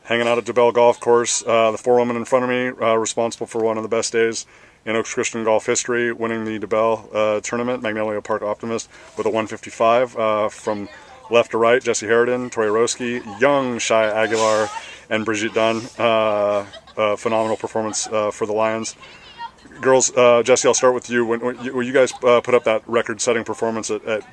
hanging out at DeBell Golf Course. The four women in front of me, responsible for one of the best days in Oaks Christian golf history, winning the DeBell tournament, Magnolia Park Optimist, with a 155 from left to right. Jesse Haraden, Tori Roeske, young Shaya Aguilar, and Brigitte Dunne. Phenomenal performance for the Lions. Girls, Jesse, I'll start with you. When you guys put up that record-setting performance at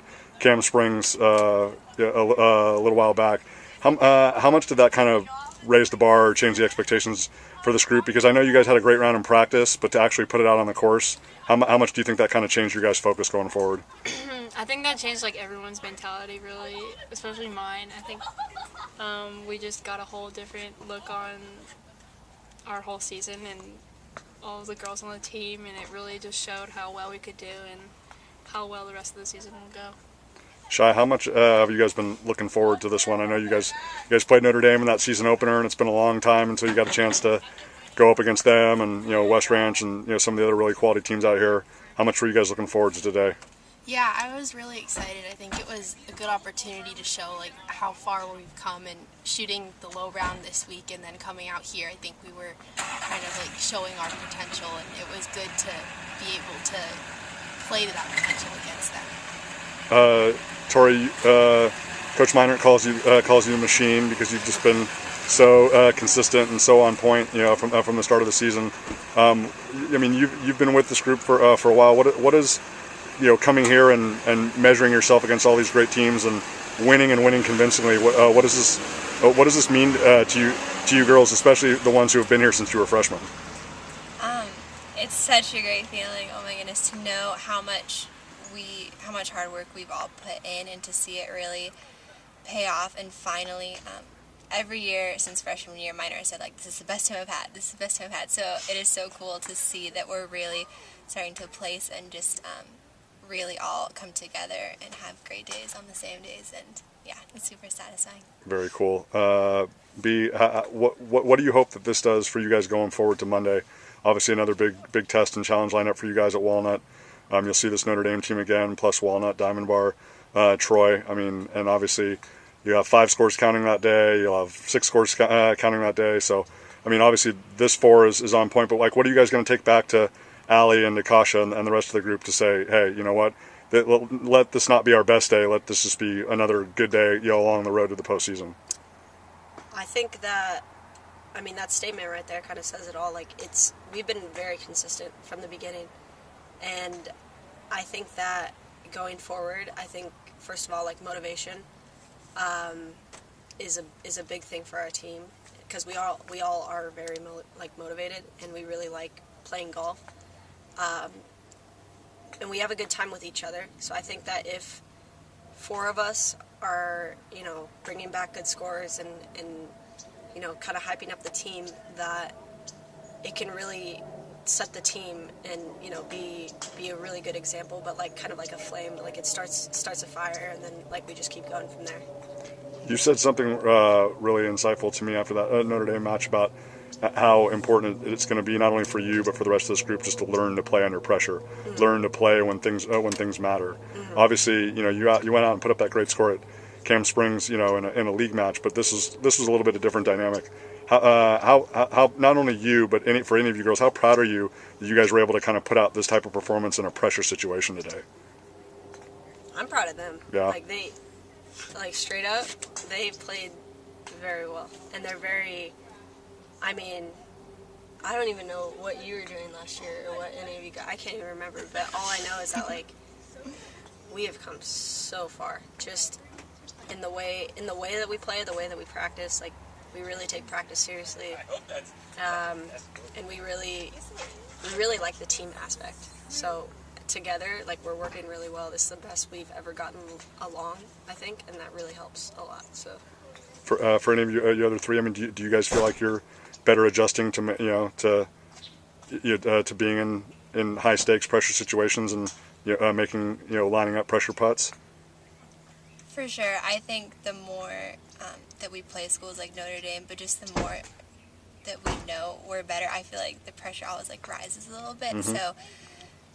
Cam Springs a little while back, how much did that kind of raise the bar or change the expectations for this group? Because I know you guys had a great round in practice, but to actually put it out on the course, how much do you think that kind of changed your guys' focus going forward? I think that changed like everyone's mentality, really, especially mine. I think we just got a whole different look on our whole season and all of the girls on the team, and it really just showed how well we could do and how well the rest of the season will go. Shai, how much have you guys been looking forward to this one? I know you guys played Notre Dame in that season opener, and it's been a long time until you got a chance to go up against them and West Ranch and some of the other really quality teams out here. How much were you guys looking forward to today? Yeah, I was really excited. I think it was a good opportunity to show like how far we've come, and shooting the low round this week and then coming out here, I think we were kind of like showing our potential, and it was good to be able to play to that potential against them. Tori, Coach Meinert calls you a machine because you've just been so consistent and so on point, from the start of the season. I mean, you've been with this group for a while. What is coming here and measuring yourself against all these great teams and winning convincingly? What does this mean to you girls, especially the ones who have been here since you were freshmen? It's such a great feeling. Oh my goodness, to know how much hard work we've all put in, and to see it really pay off. And finally, every year since freshman year, Miner said, like, this is the best time I've had. This is the best time I've had. So it is so cool to see that we're really starting to place and just really all come together and have great days on the same days. And yeah, it's super satisfying. Very cool. B, what do you hope that this does for you guys going forward to Monday? Obviously, another big test and challenge lineup for you guys at Walnut. You'll see this Notre Dame team again, plus Walnut, Diamond Bar, Troy. I mean, and obviously you have 5 scores counting that day. You'll have 6 scores counting that day. So, I mean, obviously this 4 is on point. But, like, what are you guys going to take back to Allie and to Kasha and the rest of the group to say, hey, you know what? Let this not be our best day. Let this just be another good day, along the road to the postseason. I think that, I mean, that statement right there kind of says it all. Like, we've been very consistent from the beginning. And I think that going forward, I think, first of all, like, motivation is a big thing for our team, because we all are very motivated, and we really like playing golf, and we have a good time with each other. So I think that if 4 of us are bringing back good scores and kind of hyping up the team, that it can really set the team and be a really good example, but like kind of like a flame, like it starts a fire, and then like we just keep going from there. You said something really insightful to me after that Notre Dame match about how important it's going to be, not only for you but for the rest of this group, just to learn to play under pressure, mm-hmm. learn to play when things matter. Mm-hmm. Obviously, you went out and put up that great score at Cam Springs, in a league match, but this was a little bit of a different dynamic. How not only you, but for any of you girls, how proud are you that you guys were able to kind of put out this type of performance in a pressure situation today? I'm proud of them. Yeah. Like straight up, they played very well, and they're very. I mean, I don't even know what you were doing last year or what any of you got. I can't even remember, but all I know is that like we have come so far, just in the way that we play, the way that we practice. Like, we really take practice seriously, and we really like the team aspect. So together, like, we're working really well. This is the best we've ever gotten along, I think, and that really helps a lot. So for any of you other 3, I mean, do you guys feel like you're better adjusting to being in high stakes pressure situations and making lining up pressure putts? For sure. I think the more that we play schools like Notre Dame, but just the more that we know we're better, I feel like the pressure always like rises a little bit. Mm-hmm. So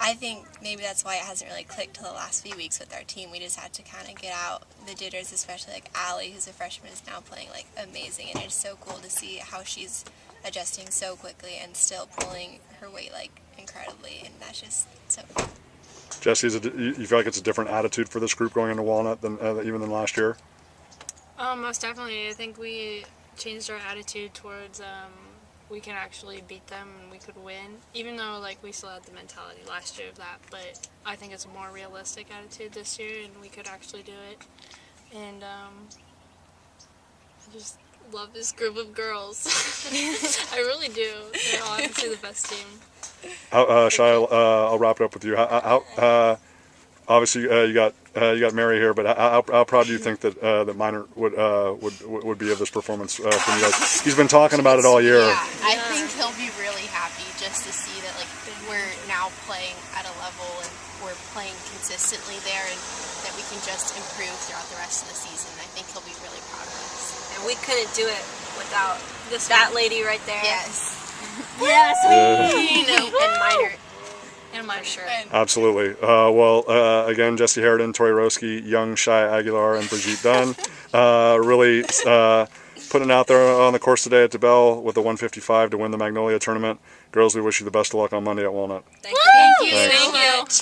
I think maybe that's why it hasn't really clicked till the last few weeks with our team. We just had to kind of get out the jitters, especially like Allie, who's a freshman, is now playing like amazing, and it's so cool to see how she's adjusting so quickly and still pulling her weight like incredibly, and that's just so cool. Jesse, you feel like it's a different attitude for this group going into Walnut than even than last year? Most definitely. I think we changed our attitude towards we can actually beat them and we could win, even though like we still had the mentality last year of that, but I think it's a more realistic attitude this year and we could actually do it. And I just love this group of girls. I really do. They're honestly the best team. Shaya, I'll wrap it up with you. Obviously, you got Mary here, but how proud do you think that that Minor would be of this performance from you guys? He's been talking about it all year. Yeah, I think he'll be really happy just to see that like we're now playing at a level and we're playing consistently there, and that we can just improve throughout the rest of the season. I think he'll be really proud of us. And we couldn't do it without that lady right there. Yes. Yes, and Minor. And my shirt. Absolutely. Again, Jesse Haraden, Tori Roeske, young Shaya Aguilar, and Brigitte Dunne. Really putting it out there on the course today at DeBell with the 155 to win the Magnolia tournament. Girls, we wish you the best of luck on Monday at Walnut. Thank you. Thank you. Thank you.